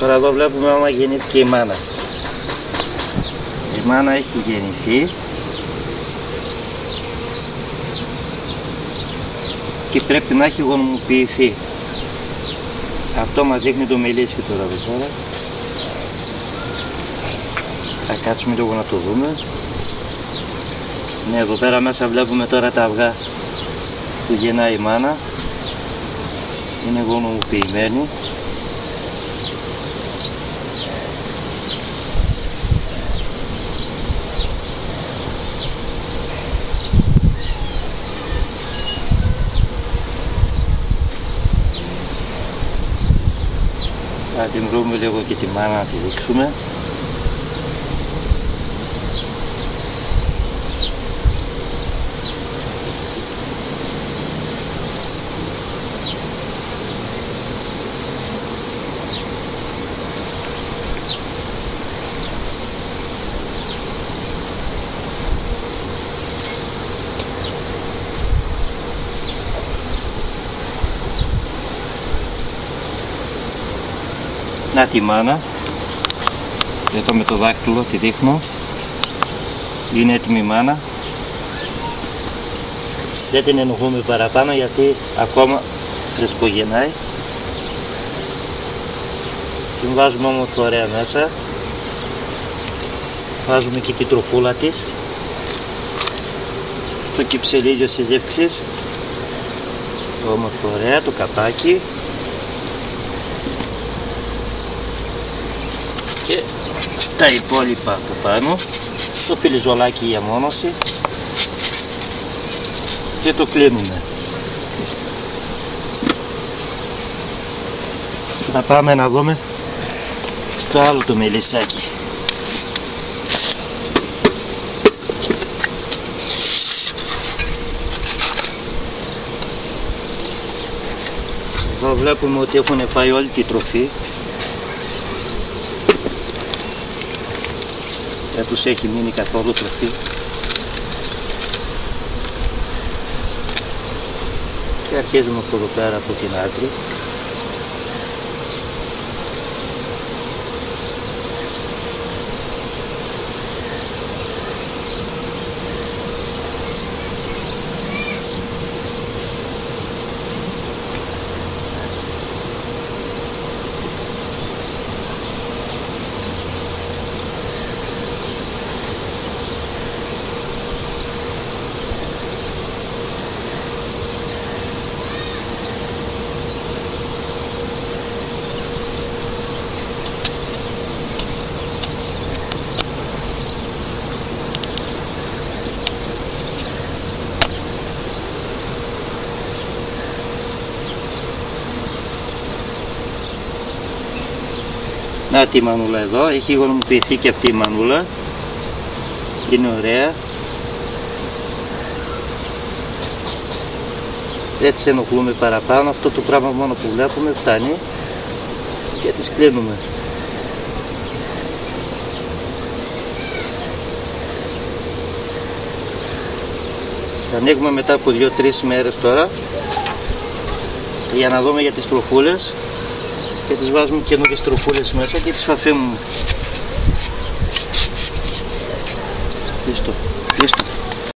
Τώρα εδώ βλέπουμε άμα γεννήθηκε η μάνα. Η μάνα έχει γεννηθεί και πρέπει να έχει γονιμοποιηθεί. Αυτό μας δείχνει το μελίσι τώρα εδώ πέρα. Θα κάτσουμε λίγο να το δούμε. Ναι, εδώ πέρα μέσα βλέπουμε τώρα τα αυγά που γεννάει η μάνα. Είναι γονιμοποιημένη. Θα την βρούμε λίγο και τη μάνα να τη δείξουμε. Να τη μάνα, εδώ με το δάχτυλο τη δείχνω, είναι έτοιμη η μάνα. Δεν την ενοχλούμε παραπάνω γιατί ακόμα φρεσκογεννάει. Την βάζουμε όμως ωραία μέσα, βάζουμε και την τροφούλα της στο κυψελίδιο συζεύξης, όμορφο ωραία το καπάκι. Και τα υπόλοιπα από πάνω, το φιλιζολάκι για μόνωση και το κλείνουμε. Θα πάμε να δούμε στο άλλο το μελισσάκι. Εδώ βλέπουμε ότι έχουν φάει όλη τη τροφή. Δεν τους έχει μείνει καθόλου τροφή. Και αρχίζουμε από εδώ πέρα από την άκρη. Να τη μανούλα εδώ, έχει γονιμοποιηθεί και αυτή η μανούλα. Είναι ωραία. Δεν τις ενοχλούμε παραπάνω, αυτό το πράγμα μόνο που βλέπουμε φτάνει και τις κλείνουμε. Τις ανοίγουμε μετά από 2-3 μέρες τώρα για να δούμε για τις τροφούλες. Και τις βάζουμε καινούριες τροφούλες μέσα και τις αφήνουμε. Κλείστο.